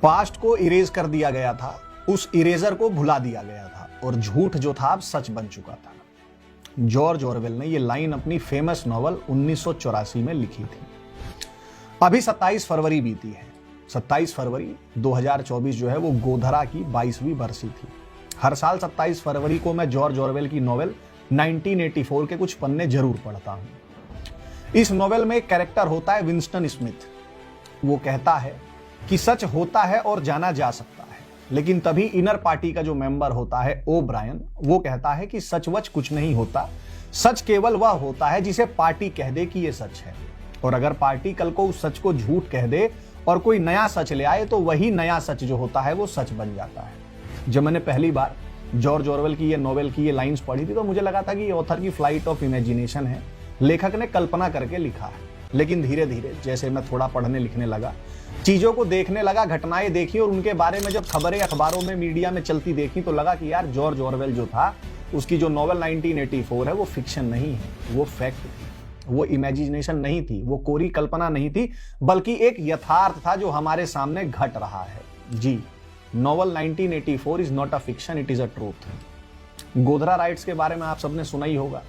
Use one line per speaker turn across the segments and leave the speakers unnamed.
Past को erase कर दिया गया था, उस इरेजर को भुला दिया गया था और झूठ जो था अब सच बन चुका था। जॉर्ज ऑरवेल ने यह लाइन अपनी फेमस नॉवल 1984 में लिखी थी। अभी 27 फरवरी बीती है। 27 फरवरी 2024 जो है वो गोधरा की 22वीं बरसी थी। हर साल 27 फरवरी को मैं जॉर्ज ऑरवेल की नॉवेल 1984 के कुछ पन्ने जरूर पढ़ता हूं। इस नॉवेल में एक कैरेक्टर होता है विंस्टन स्मिथ। वो कहता है कि सच होता है और जाना जा सकता है, लेकिन तभी इनर पार्टी का जो मेंबर होता है ओ ब्रायन, वो कहता है कि सचवच कुछ नहीं होता, सच केवल वह होता है जिसे पार्टी कह दे कि यह सच है। और अगर पार्टी कल को उस सच को झूठ कह दे और कोई नया सच ले आए तो वही नया सच जो होता है वो सच बन जाता है। जब मैंने पहली बार जॉर्ज ऑरवेल की ये नॉवेल की ये लाइंस पढ़ी थी तो मुझे लगा था कि ये ऑथर की फ्लाइट ऑफ इमेजिनेशन है, लेखक ने कल्पना करके लिखा है। लेकिन धीरे धीरे जैसे मैं थोड़ा पढ़ने लिखने लगा, चीजों को देखने लगा, घटनाएं देखी और उनके बारे में जब खबरें अखबारों में मीडिया में चलती देखी तो लगा कि यार जॉर्ज ऑरवेल जो था उसकी जो नॉवेल 1984 है वो फिक्शन नहीं है, वो फैक्ट थी, वो इमेजिनेशन नहीं थी, वो कोरी कल्पना नहीं थी, बल्कि एक यथार्थ था जो हमारे सामने घट रहा है। जी, novel 1984 is not a fiction, it is a truth. Godhra riots के बारे में आप सबने सुना ही होगा।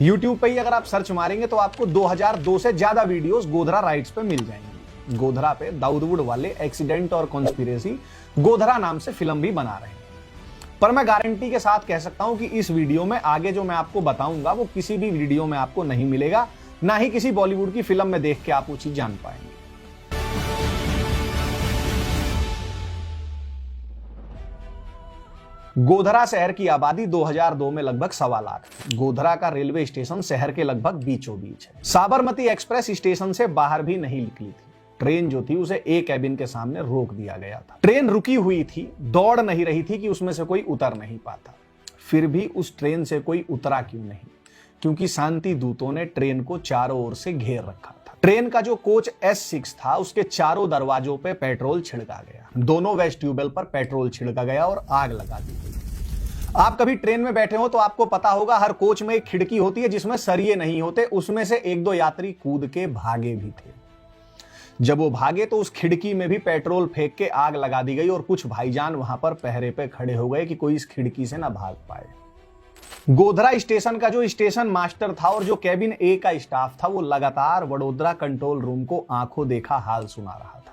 YouTube पे ही अगर आप सर्च मारेंगे तो आपको 2002 से ज्यादा वीडियोस गोधरा राइट्स पे मिल जाएंगी। गोधरा पे दाऊद वुड वाले एक्सीडेंट और कॉन्स्पिरेसी गोधरा नाम से फिल्म भी बना रहे हैं। पर मैं गारंटी के साथ कह सकता हूं कि इस वीडियो में आगे जो मैं आपको बताऊंगा वो किसी भी वीडियो में आपको नहीं मिलेगा, ना ही किसी बॉलीवुड की फिल्म में देख के आप वो चीज जान पाएंगे। गोधरा शहर की आबादी 2002 में लगभग 1.25 लाख थी। गोधरा का रेलवे स्टेशन शहर के लगभग बीचों बीच है। साबरमती एक्सप्रेस स्टेशन से बाहर भी नहीं निकली थी। ट्रेन जो थी उसे ए कैबिन के सामने रोक दिया गया था। ट्रेन रुकी हुई थी, दौड़ नहीं रही थी कि उसमें से कोई उतर नहीं पाता। फिर भी उस ट्रेन से कोई उतरा क्यों नहीं? क्योंकि शांति दूतों ने ट्रेन को चारों ओर से घेर रखा था। ट्रेन का जो कोच S6 था उसके चारों दरवाजों पे पेट्रोल छिड़का गया, दोनों वेस्ट्यूबल पर पेट्रोल छिड़का गया और आग लगा दी गई। आप कभी ट्रेन में बैठे हो तो आपको पता होगा हर कोच में एक खिड़की होती है जिसमें सरिये नहीं होते। उसमें से 1-2 यात्री कूद के भागे भी थे। जब वो भागे तो उस खिड़की में भी पेट्रोल फेंक के आग लगा दी गई और कुछ भाईजान वहां पर पहरे पे खड़े हो गए कि कोई इस खिड़की से ना भाग पाए। गोधरा स्टेशन का जो स्टेशन मास्टर था और जो कैबिन ए का स्टाफ था वो लगातार वडोदरा कंट्रोल रूम को आंखों देखा हाल सुना रहा था।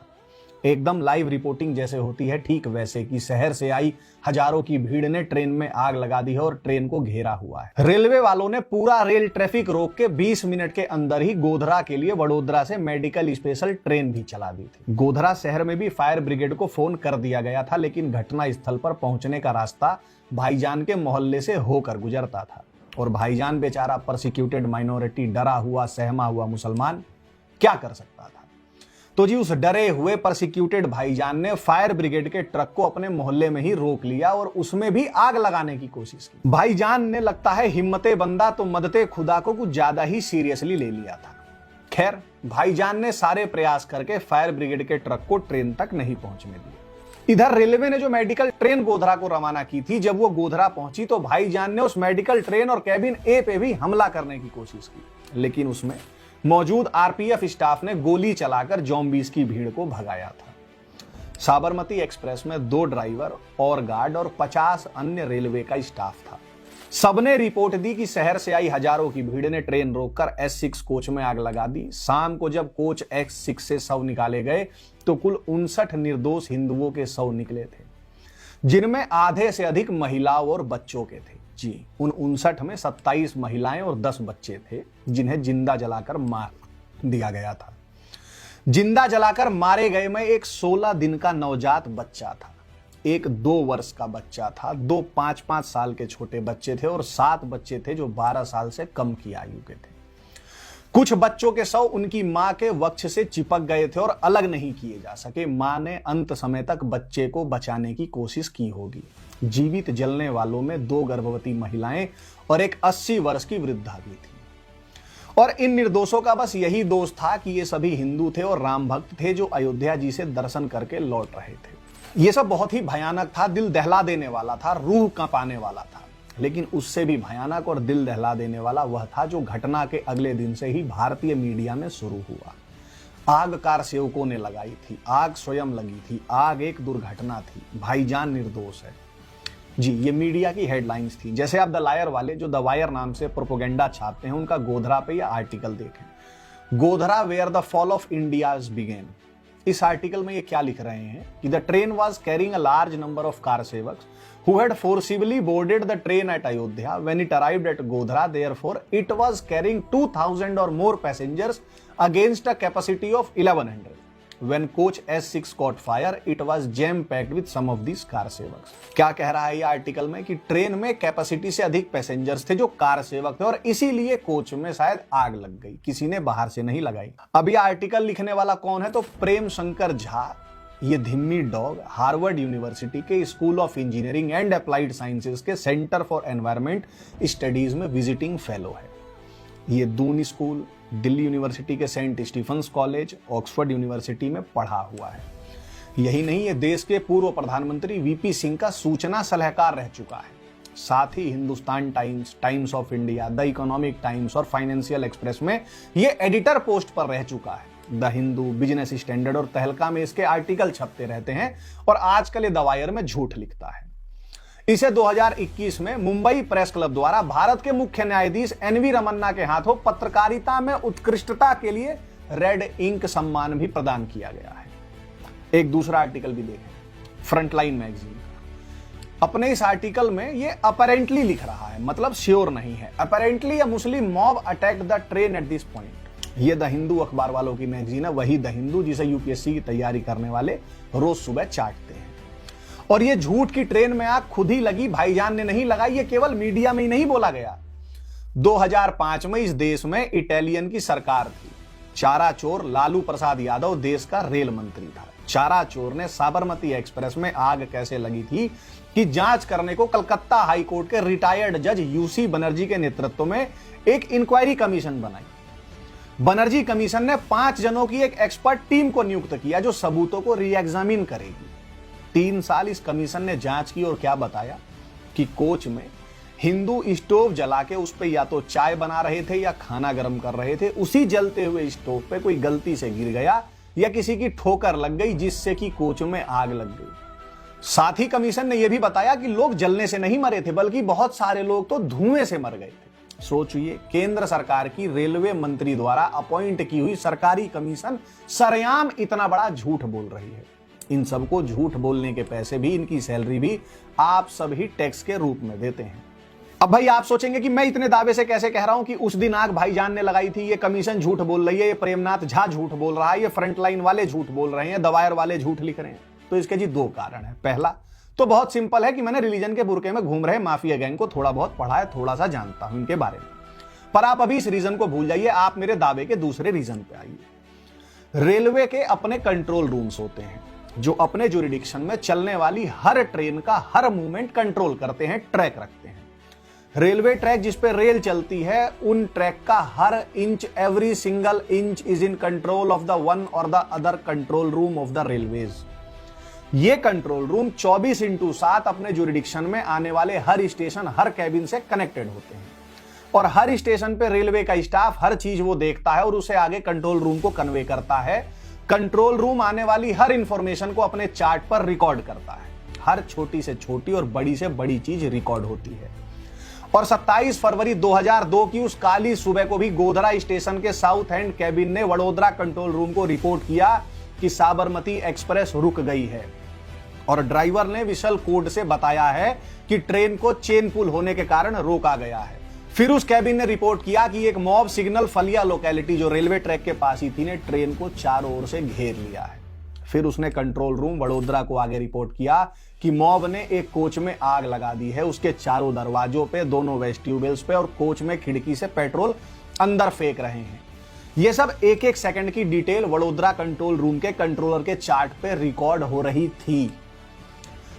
एकदम लाइव रिपोर्टिंग जैसे होती है ठीक वैसे कि शहर से आई हजारों की भीड़ ने ट्रेन में आग लगा दी है और ट्रेन को घेरा हुआ है। रेलवे वालों ने पूरा रेल ट्रैफिक रोक के 20 मिनट के अंदर ही गोधरा के लिए वडोदरा से मेडिकल स्पेशल ट्रेन भी चला दी थी। गोधरा शहर में भी फायर ब्रिगेड को फोन कर दिया गया था, लेकिन घटना स्थल पर पहुंचने का रास्ता भाईजान के मोहल्ले से होकर गुजरता था और भाईजान बेचारा परसिक्यूटेड माइनॉरिटी, डरा हुआ सहमा हुआ मुसलमान क्या कर सकता था? तो जी उस डरे हुए परसिक्यूटेड भाईजान ने फायर ब्रिगेड के ट्रक को अपने मोहल्ले में ही रोक लिया और उसमें भी आग लगाने की कोशिश की। भाईजान ने लगता है हिम्मते बंदा तो मदते खुदा को कुछ ज्यादा ही सीरियसली ले लिया था। खैर, भाईजान ने सारे प्रयास करके फायर ब्रिगेड के ट्रक को ट्रेन तक नहीं पहुंचने दिया। इधर रेलवे ने जो मेडिकल ट्रेन गोधरा को रवाना की थी, जब वो गोधरा पहुंची तो भाईजान ने उस मेडिकल ट्रेन और कैबिन ए पे भी हमला करने की कोशिश की, लेकिन उसमें मौजूद आरपीएफ स्टाफ ने गोली चलाकर ज़ॉम्बीज़ की भीड़ को भगाया था। साबरमती एक्सप्रेस में 2 ड्राइवर और गार्ड और 50 अन्य रेलवे का स्टाफ था। सबने रिपोर्ट दी कि शहर से आई हजारों की भीड़ ने ट्रेन रोककर S6 कोच में आग लगा दी। शाम को जब कोच S6 से शव निकाले गए तो कुल 59 निर्दोष हिंदुओं के शव निकले थे, जिनमें आधे से अधिक महिलाओं और बच्चों के थे। जी, उन 59 में 27 महिलाएं और 10 बच्चे थे जिन्हें जिंदा जलाकर मार दिया गया था। जिंदा जलाकर मारे गए में एक 16 दिन का नवजात बच्चा था, एक 2 वर्ष का बच्चा था, 2 5-5 साल के छोटे बच्चे थे और 7 बच्चे थे जो 12 साल से कम की आयु के थे। कुछ बच्चों के शव उनकी मां के वक्ष से चिपक गए थे और अलग नहीं किए जा सके। मां ने अंत समय तक बच्चे को बचाने की कोशिश की होगी। जीवित जलने वालों में 2 गर्भवती महिलाएं और एक 80 वर्ष की वृद्धा भी थी। और इन निर्दोषों का बस यही दोष था कि ये सभी हिंदू थे और राम भक्त थे जो अयोध्या जी से दर्शन करके लौट रहे थे। ये सब बहुत ही भयानक था, दिल दहला देने वाला था, रूह कांपाने वाला था। लेकिन उससे भी भयानक और दिल दहला देने वाला वह था जो घटना के अगले दिन से ही भारतीय मीडिया में शुरू हुआ। आग कार सेवकों ने लगाई थी, आग स्वयं लगी थी, आग एक दुर्घटना थी, भाईजान निर्दोष है। जी, ये मीडिया की हेडलाइंस थी। जैसे आप द लायर वाले जो द वायर नाम से प्रोपोगेंडा छापते हैं, उनका गोधरा पे यह आर्टिकल देखें, Godhra where the fall of India began. इस आर्टिकल में ये क्या लिख रहे हैं कि the train was carrying a large number of kar sevaks who had forcibly boarded the train at Ayodhya when it arrived at Godhra. Therefore, it was carrying 2,000 or more passengers against a capacity of 1,100. When coach S6 caught fire, it was jam-packed with some of these car sevaks. क्या कह रहा है ये article में कि train में capacity से अधिक पैसेंजर्स थे जो कार सेवक थे और इसीलिए कोच में शायद आग लग गई, किसी ने बाहर से नहीं लगाई। अब ये आर्टिकल लिखने वाला कौन है? तो प्रेम शंकर झा, ये धिम्मी डॉग हार्वर्ड यूनिवर्सिटी के school of engineering and applied sciences के सेंटर फॉर एनवायरमेंट स्टडीज में विजिटिंग फेलो है। ये दून स्कूल, दिल्ली यूनिवर्सिटी के Saint Stephen's College, Oxford University में पढ़ा हुआ है। यही नहीं, ये देश के पूर्व प्रधानमंत्री वीपी सिंह का सूचना सलाहकार रह चुका है। साथ ही Hindustan Times, Times of India, the Economic Times और फाइनेंशियल एक्सप्रेस में ये एडिटर पोस्ट पर रह चुका है। द हिंदू, बिजनेस स्टैंडर्ड और तहलका में इसके आर्टिकल छपते रहते हैं और आजकल ये द वायर में झूठ लिखता है। इसे 2021 में मुंबई प्रेस क्लब द्वारा भारत के मुख्य न्यायाधीश एनवी रमन्ना के हाथों पत्रकारिता में उत्कृष्टता के लिए रेड इंक सम्मान भी प्रदान किया गया है। एक दूसरा आर्टिकल भी देखें, फ्रंटलाइन मैगजीन का। अपने इस आर्टिकल में ये अपैरेंटली लिख रहा है, मतलब श्योर नहीं है। Apparently a Muslim mob attack the train at this point. ये द हिंदू अखबार वालों की मैगजीन है, वही द हिंदू जिसे यूपीएससी की तैयारी करने वाले रोज सुबह चाटते हैं। और ये झूठ की ट्रेन में आग खुद ही लगी, भाईजान ने नहीं लगाई, ये केवल मीडिया में ही नहीं बोला गया। 2005 में इस देश में इटालियन की सरकार थी। चारा चोर लालू प्रसाद यादव देश का रेल मंत्री था। चारा चोर ने साबरमती एक्सप्रेस में आग कैसे लगी थी कि जांच करने को कलकत्ता हाईकोर्ट के रिटायर्ड जज यूसी बनर्जी के नेतृत्व में एक इंक्वायरी कमीशन बनाई। बनर्जी कमीशन ने 5 जनों की एक एक्सपर्ट टीम को नियुक्त किया जो सबूतों को रीएग्जामिन करेगी। 3 साल इस कमीशन ने जांच की और क्या बताया कि कोच में हिंदू स्टोव जला के उस पे या तो चाय बना रहे थे या खाना गर्म कर रहे थे। उसी जलते हुए स्टोव पे कोई गलती से गिर गया या किसी की ठोकर लग गई जिससे कि कोच में आग लग गई। साथ ही कमीशन ने यह भी बताया कि लोग जलने से नहीं मरे थे बल्कि बहुत सारे लोग तो धुएं से मर गए थे। सोचिए, केंद्र सरकार की रेलवे मंत्री द्वारा अपॉइंट की हुई सरकारी कमीशन सरेआम इतना बड़ा झूठ बोल रही है। इन सबको झूठ बोलने के पैसे भी, इनकी सैलरी भी आप सब ही टैक्स के रूप में देते हैं। अब भाई आप सोचेंगे कि मैं इतने दावे से कैसे कह रहा हूं कि उस दिन आग भाईजान ने लगाई थी, ये कमीशन झूठ बोल रही है, ये प्रेमनाथ झा झूठ बोल रहा है, ये फ्रंटलाइन वाले झूठ बोल रहे हैं, द वायर वाले झूठ लिख रहे हैं। तो इसके जी 2 कारण है। पहला तो बहुत सिंपल है कि मैंने रिलीजन के बुरके में घूम रहे माफिया गैंग को थोड़ा बहुत पढ़ा है, थोड़ा सा जानता हूं इनके बारे में। पर आप अभी इस रीजन को भूल जाइए, आप मेरे दावे के दूसरे रीजन पे आइए। रेलवे के अपने कंट्रोल रूम्स होते हैं जो अपने जुरिडिक्शन में चलने वाली हर ट्रेन का हर मूवमेंट कंट्रोल करते हैं, ट्रैक रखते हैं। रेलवे ट्रैक जिस पे रेल चलती है, उन ट्रैक का हर inch, every single inch is in control of the one और the other control room of the railways. ये कंट्रोल रूम 24/7 अपने जुरिडिक्शन में आने वाले हर स्टेशन, हर कैबिन से कनेक्टेड होते हैं और हर स्टेशन पे रेलवे का स्टाफ हर चीज वो देखता है और उसे आगे कंट्रोल रूम को कन्वे करता है। कंट्रोल रूम आने वाली हर इंफॉर्मेशन को अपने चार्ट पर रिकॉर्ड करता है। हर छोटी से छोटी और बड़ी से बड़ी चीज रिकॉर्ड होती है। और 27 फरवरी 2002 की उस काली सुबह को भी गोधरा स्टेशन के साउथ एंड कैबिन ने वडोदरा कंट्रोल रूम को रिपोर्ट किया कि साबरमती एक्सप्रेस रुक गई है और ड्राइवर ने विशल कोड से बताया है कि ट्रेन को चेन पुल होने के कारण रोका गया है। फिर उस कैबिन ने रिपोर्ट किया कि एक मॉब सिग्नल फलिया लोकेलिटी जो रेलवे ट्रैक के पास ही थी ने ट्रेन को चारों ओर से घेर लिया है। फिर उसने कंट्रोल रूम वडोदरा को आगे रिपोर्ट किया कि मॉब ने एक कोच में आग लगा दी है, उसके चारों दरवाजों पे, दोनों वेस्ट्यूबल्स पे और कोच में खिड़की से पेट्रोल अंदर फेंक रहे हैं। ये सब 1-1 सेकंड की डिटेल वडोदरा कंट्रोल रूम के कंट्रोलर के चार्ट पे रिकॉर्ड हो रही थी।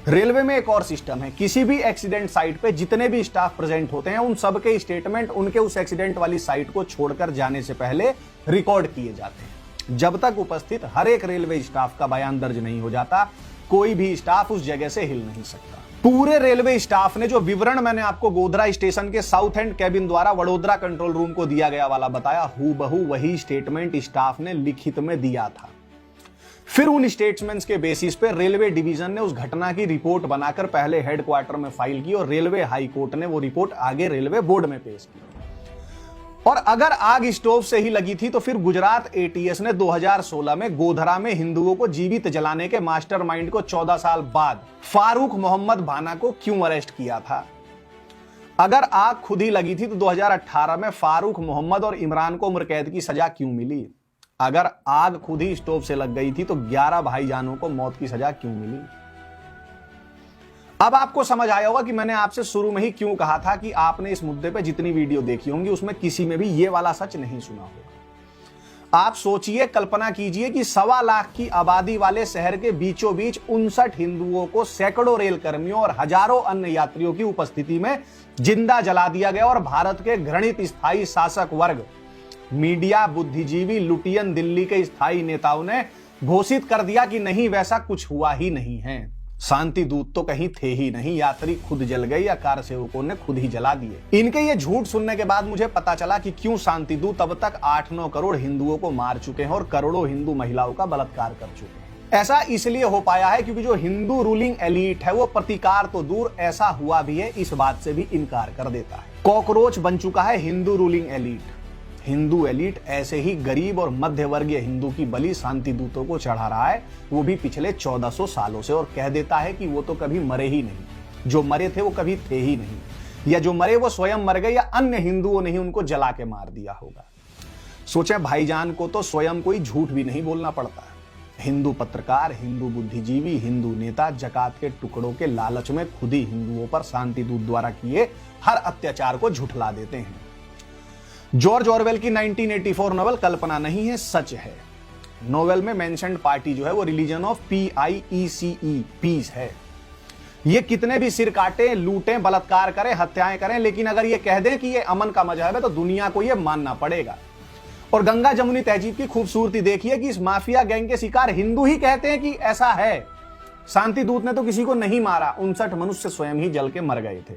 रेलवे में एक और सिस्टम है, किसी भी एक्सीडेंट साइट पे जितने भी स्टाफ प्रेजेंट होते हैं उन सबके स्टेटमेंट उनके उस एक्सीडेंट वाली साइट को छोड़कर जाने से पहले रिकॉर्ड किए जाते हैं। जब तक उपस्थित हर एक रेलवे स्टाफ का बयान दर्ज नहीं हो जाता कोई भी स्टाफ उस जगह से हिल नहीं सकता। पूरे रेलवे स्टाफ ने जो विवरण मैंने आपको गोधरा स्टेशन के साउथ एंड कैबिन द्वारा वडोदरा कंट्रोल रूम को दिया गया वाला बताया, हूबहू वही स्टेटमेंट स्टाफ ने लिखित में दिया था। फिर उन स्टेटमेंट्स के बेसिस पे रेलवे डिवीजन ने उस घटना की रिपोर्ट बनाकर पहले हेडक्वार्टर में फाइल की और रेलवे हाई कोर्ट ने वो रिपोर्ट आगे रेलवे बोर्ड में पेश की। और अगर आग स्टोव से ही लगी थी तो फिर गुजरात एटीएस ने 2016 में गोधरा में हिंदुओं को जीवित जलाने के मास्टरमाइंड को 14 साल बाद फारूक मोहम्मद भाना को क्यों अरेस्ट किया था? अगर आग खुद ही लगी थी तो 2018 में फारूक मोहम्मद और इमरान को उम्र कैद की सजा क्यों मिली? अगर आग खुद ही स्टोव से लग गई थी तो 11 भाईजानों को मौत की सजा क्यों मिली? अब आपको समझ आया होगा कि मैंने आपसे शुरू में ही क्यों कहा था कि आपने इस मुद्दे पे जितनी वीडियो देखी होंगी उसमें किसी में भी ये वाला सच नहीं सुना होगा। आप सोचिए, कल्पना कीजिए कि 1.25 लाख की आबादी वाले शहर के बीचों बीच 59 हिंदुओं को सैकड़ों रेल कर्मियों और हजारों अन्य यात्रियों की उपस्थिति में जिंदा जला दिया गया और भारत के घृणित स्थायी शासक वर्ग, मीडिया, बुद्धिजीवी, लुटियन दिल्ली के स्थायी नेताओं ने घोषित कर दिया कि नहीं, वैसा कुछ हुआ ही नहीं है। शांति दूत तो कहीं थे ही नहीं, यात्री खुद जल गए या कार सेवकों ने खुद ही जला दिए। इनके ये झूठ सुनने के बाद मुझे पता चला कि क्यों शांति दूत अब तक 8-9 करोड़ हिंदुओं को मार चुके हैं और करोड़ों हिंदू महिलाओं का बलात्कार कर चुके हैं। ऐसा इसलिए हो पाया है क्योंकि जो हिंदू रूलिंग एलीट है वो प्रतिकार तो दूर, ऐसा हुआ भी है इस बात से भी इनकार कर देता है। कॉकरोच बन चुका है Hindu ruling elite. Hindu elite ऐसे ही गरीब और मध्य वर्गीय हिंदू की बलि शांति दूतों को चढ़ा रहा है, वो भी पिछले 1400 सालों से, और कह देता है कि वो तो कभी मरे ही नहीं, जो मरे थे वो कभी थे ही नहीं, या जो मरे वो स्वयं मर गए या अन्य हिंदुओं ने ही उनको जला के मार दिया होगा। सोचे, भाईजान को तो स्वयं कोई झूठ भी नहीं बोलना पड़ता। हिंदू पत्रकार, हिंदू बुद्धिजीवी, हिंदू नेता जकात के टुकड़ों के लालच में खुद ही हिंदुओं पर शांति दूत द्वारा किए हर अत्याचार को झुठला देते हैं। जॉर्ज ऑरवेल की 1984 नोवेल कल्पना नहीं है, सच है। नोवेल में मेंशन्ड पार्टी जो है वो रिलीजन ऑफ PIECE, पीस है। ये कितने भी सिर काटे, लूटें, बलात्कार करें, हत्याएं करें, लेकिन अगर ये कह दें कि ये अमन का मजहब है तो दुनिया को ये मानना पड़ेगा। और गंगा जमुनी तहजीब की खूबसूरती देखिए कि इस माफिया गैंग के शिकार हिंदू ही कहते हैं कि ऐसा है। शांति दूत ने तो किसी को नहीं मारा, 59 मनुष्य स्वयं ही जल के मर गए थे।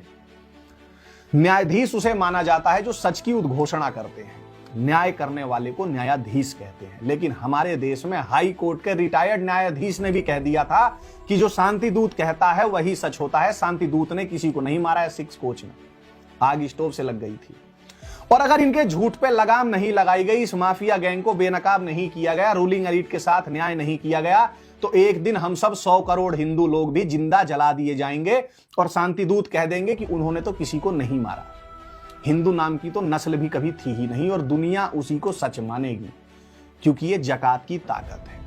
न्यायाधीश उसे माना जाता है जो सच की उद्घोषणा करते हैं। न्याय करने वाले को न्यायाधीश कहते हैं। लेकिन हमारे देश में हाई कोर्ट के रिटायर्ड न्यायाधीश ने भी कह दिया था कि जो शांति दूत कहता है वही सच होता है। शांति दूत ने किसी को नहीं मारा है, 6 कोच में आग स्टोव से लग गई थी। और अगर इनके झूठ पे लगाम नहीं लगाई गई, इस माफिया गैंग को बेनकाब नहीं किया गया, रूलिंग एलीट के साथ न्याय नहीं किया गया, तो एक दिन हम सब 100 करोड़ हिंदू लोग भी जिंदा जला दिए जाएंगे और शांति दूत कह देंगे कि उन्होंने तो किसी को नहीं मारा। हिंदू नाम की तो नस्ल भी कभी थी ही नहीं और दुनिया उसी को सच मानेगी, क्योंकि ये जकात की ताकत है।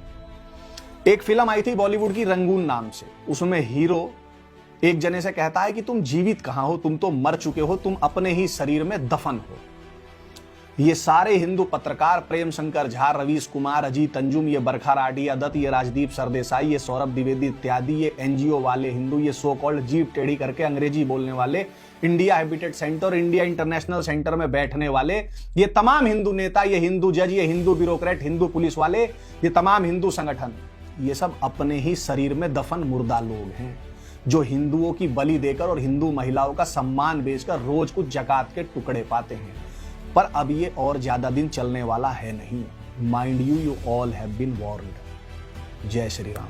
एक फिल्म आई थी बॉलीवुड की रंगून नाम से, उसमें हीरो एक जने से कहता है कि तुम जीवित कहां हो, तुम तो मर चुके हो, तुम अपने ही शरीर में दफन हो। ये सारे हिंदू पत्रकार, प्रेम शंकर झा, रवीश कुमार, अजीत अंजुम, ये बरखा राठी दत्त, ये राजदीप सरदेसाई, ये सौरभ द्विवेदी इत्यादि, ये NGO वाले हिंदू, ये सो कॉल्ड जीप टेढ़ी करके अंग्रेजी बोलने वाले, India habitat centre, India international centre में बैठने वाले, ये तमाम हिंदू नेता, ये हिंदू जज, ये हिंदू ब्यूरोक्रेट, हिंदू पुलिस वाले, ये तमाम हिंदू संगठन, ये सब अपने ही शरीर में दफन मुर्दा लोग हैं जो हिंदुओं की बलि देकर और हिंदू महिलाओं का सम्मान बेचकर रोज कुछ जकात के टुकड़े पाते हैं। पर अब ये और ज्यादा दिन चलने वाला है नहीं। Mind you all have been warned. जय श्री राम।